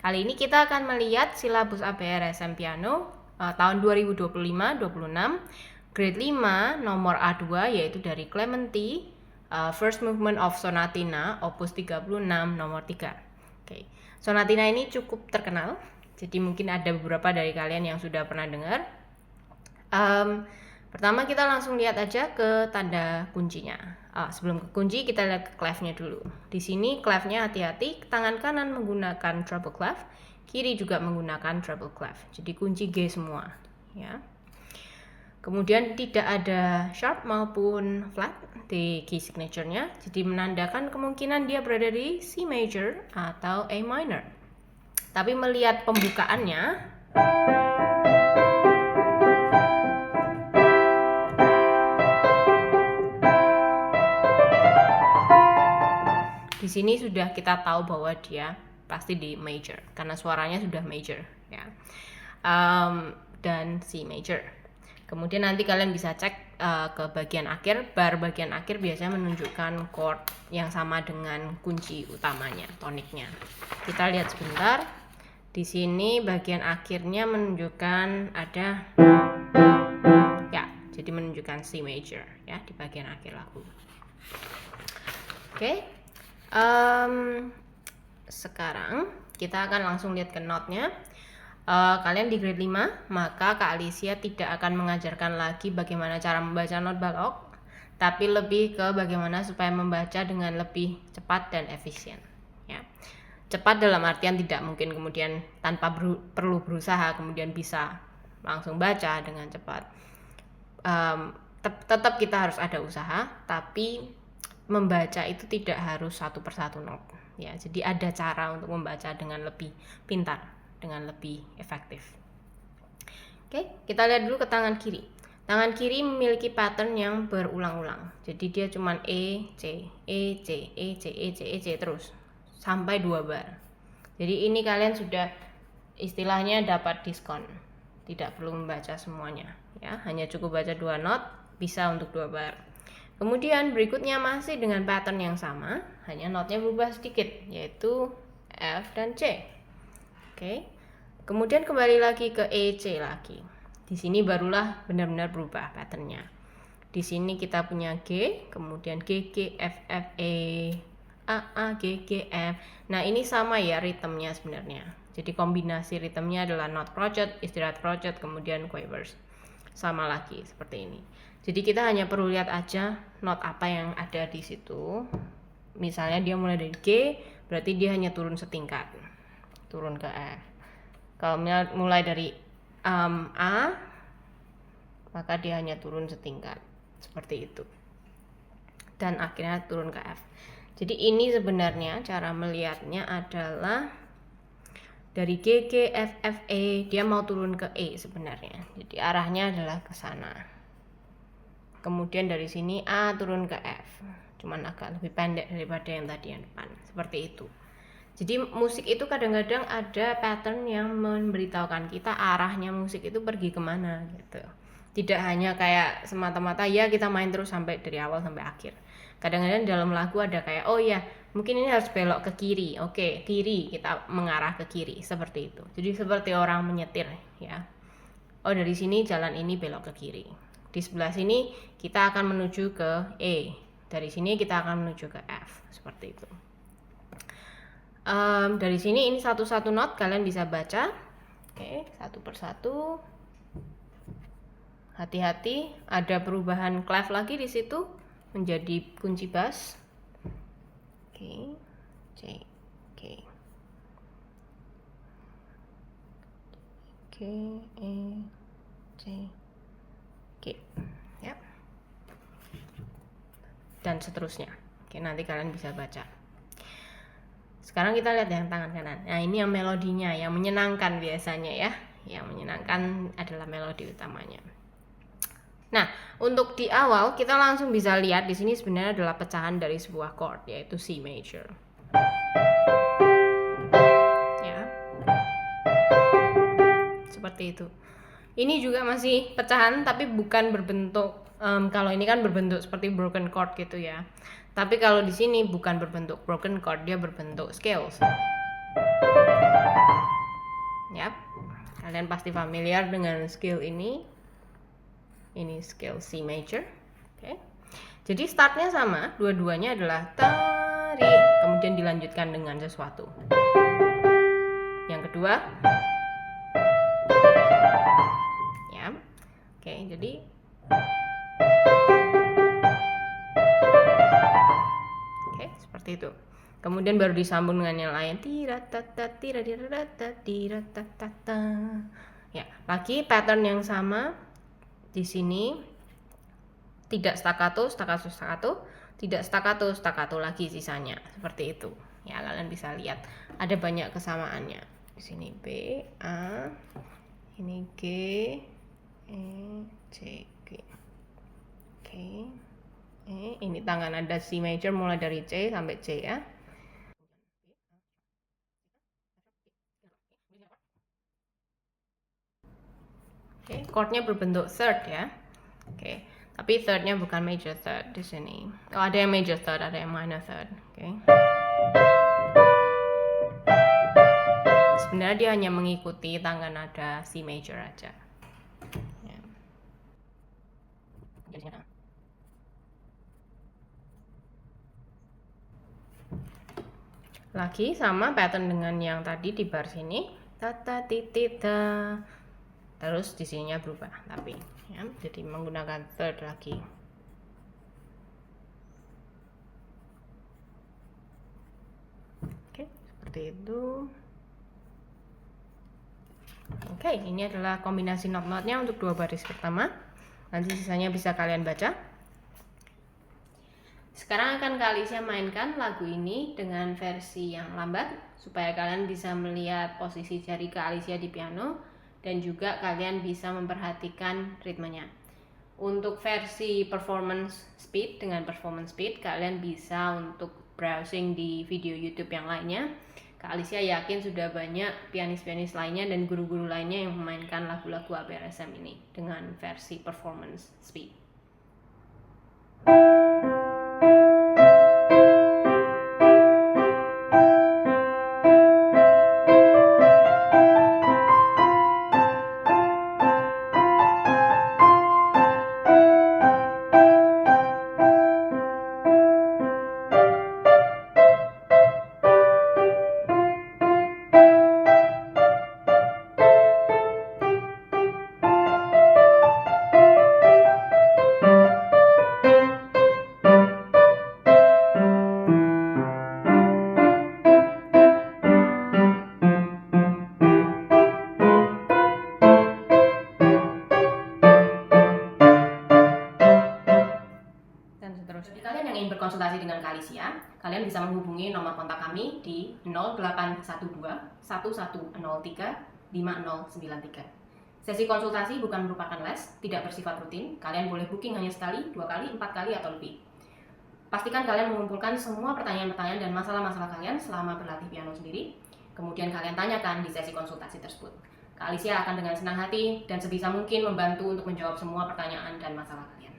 Kali ini kita akan melihat silabus ABRSM Piano tahun 2025-26, grade 5 nomor A2 yaitu dari Clementi, First Movement of Sonatina, opus 36 nomor 3. Oke. Sonatina ini cukup terkenal, jadi mungkin ada beberapa dari kalian yang sudah pernah dengar. Pertama kita langsung lihat aja ke tanda kuncinya. Sebelum ke kunci kita lihat ke clef-nya dulu. Di sini clef-nya hati-hati, tangan kanan menggunakan treble clef, kiri juga menggunakan treble clef. Jadi kunci G semua, ya. Kemudian tidak ada sharp maupun flat di key signature-nya, jadi menandakan kemungkinan dia berada di C major atau A minor. Tapi melihat pembukaannya, di sini sudah kita tahu bahwa dia pasti di major karena suaranya sudah major, ya. Dan C major. Kemudian nanti kalian bisa cek ke bagian akhir, bar bagian akhir biasanya menunjukkan chord yang sama dengan kunci utamanya, toniknya. Kita lihat sebentar. Di sini bagian akhirnya menunjukkan ada, ya, jadi menunjukkan C major, ya, di bagian akhir lagu. Oke. Sekarang kita akan langsung lihat ke notnya. Kalian di grade 5, maka Kak Alicia tidak akan mengajarkan lagi bagaimana cara membaca not balok, tapi lebih ke bagaimana supaya membaca dengan lebih cepat dan efisien, ya. Cepat dalam artian tidak mungkin kemudian tanpa perlu berusaha kemudian bisa langsung baca dengan cepat. Tetap kita harus ada usaha, tapi membaca itu tidak harus satu persatu not, ya. Jadi ada cara untuk membaca dengan lebih pintar, dengan lebih efektif. Oke, kita lihat dulu ke tangan kiri. Tangan kiri memiliki pattern yang berulang-ulang. Jadi dia cuman E, C, E, C, E, C, E, C, E, C terus sampai 2 bar. Jadi ini kalian sudah istilahnya dapat diskon. Tidak perlu membaca semuanya, ya. Hanya cukup baca 2 not, bisa untuk 2 bar. Kemudian berikutnya masih dengan pattern yang sama, hanya notnya berubah sedikit, yaitu F dan C. Oke. Kemudian kembali lagi ke E, C lagi. Di sini barulah benar-benar berubah patternnya. Di sini kita punya G, kemudian G, G, F, F, E, A, G, G, F. Nah, ini sama ya ritmenya sebenarnya. Jadi kombinasi ritmenya adalah not crotchet, istirahat crotchet, kemudian quavers. Sama lagi seperti ini. Jadi kita hanya perlu lihat aja not apa yang ada di situ. Misalnya dia mulai dari G, berarti dia hanya turun setingkat, turun ke F. Kalau mulai dari A, maka dia hanya turun setingkat, seperti itu. Dan akhirnya turun ke F. Jadi ini sebenarnya cara melihatnya adalah dari G, G, F, F, E, dia mau turun ke E sebenarnya. Jadi arahnya adalah ke sana. Kemudian dari sini A turun ke F, cuman agak lebih pendek daripada yang tadi yang depan, seperti itu. Jadi musik itu kadang-kadang ada pattern yang memberitahukan kita arahnya musik itu pergi kemana gitu. Tidak hanya kayak semata-mata ya kita main terus sampai dari awal sampai akhir. Kadang-kadang dalam lagu ada kayak oh ya mungkin ini harus belok ke kiri, oke kiri kita mengarah ke kiri, seperti itu. Jadi seperti orang menyetir, ya. Oh dari sini jalan ini belok ke kiri. Di sebelah sini kita akan menuju ke E. Dari sini kita akan menuju ke F. Seperti itu. Dari sini ini satu-satu not kalian bisa baca. Oke, satu persatu. Hati-hati, ada perubahan clef lagi di situ menjadi kunci bass. Oke, C, K. K, E, C. Oke, ya. Dan seterusnya. Oke, nanti kalian bisa baca. Sekarang kita lihat yang tangan kanan. Nah, ini yang melodinya, yang menyenangkan biasanya ya. Yang menyenangkan adalah melodi utamanya. Nah, untuk di awal kita langsung bisa lihat di sini sebenarnya adalah pecahan dari sebuah chord yaitu C major. Ya. Seperti itu. Ini juga masih pecahan tapi bukan berbentuk kalau ini kan berbentuk seperti broken chord gitu ya. Tapi kalau di sini bukan berbentuk broken chord, dia berbentuk scales. Kalian pasti familiar dengan scale ini. Ini scale C major. Oke. Jadi startnya sama, dua-duanya adalah tari, kemudian dilanjutkan dengan sesuatu. Yang kedua, ya. Oke, jadi oke, seperti itu. Kemudian baru disambung dengan yang lain. Ya, lagi pattern yang sama di sini. Tidak staccato, staccato, staccato, tidak staccato, staccato lagi sisanya. Seperti itu. Ya, kalian bisa lihat ada banyak kesamaannya. Di sini B, A, ini G, E, C, G. Oke. Ini tangan ada C major mulai dari C sampai C ya. Oke, chordnya berbentuk third ya. Oke, tapi thirdnya bukan major third di sini. Oh, ada yang major third, ada yang minor third. Oke. Sebenarnya dia hanya mengikuti tangga nada C major aja. Ya. Lagi sama pattern dengan yang tadi di bar sini, tata titik ta. Terus di sininya berubah, tapi ya, jadi menggunakan third lagi. Oke, seperti itu. Oke, ini adalah kombinasi not-notnya untuk dua baris pertama. Nanti sisanya bisa kalian baca. Sekarang akan Kak Alicia mainkan lagu ini dengan versi yang lambat supaya kalian bisa melihat posisi jari Kak Alicia di piano dan juga kalian bisa memperhatikan ritmenya. Untuk versi performance speed dengan performance speed kalian bisa untuk browsing di video YouTube yang lainnya. Kak Alicia yakin sudah banyak pianis-pianis lainnya dan guru-guru lainnya yang memainkan lagu-lagu ABRSM ini dengan versi performance speed. Jadi kalian yang ingin berkonsultasi dengan Kak Alicia, kalian bisa menghubungi nomor kontak kami di 0812 1103 5093. Sesi konsultasi bukan merupakan les, tidak bersifat rutin. Kalian boleh booking hanya sekali, 2 kali, 4 kali, atau lebih. Pastikan kalian mengumpulkan semua pertanyaan-pertanyaan dan masalah-masalah kalian selama berlatih piano sendiri. Kemudian kalian tanyakan di sesi konsultasi tersebut. Kak Alicia akan dengan senang hati dan sebisa mungkin membantu untuk menjawab semua pertanyaan dan masalah kalian.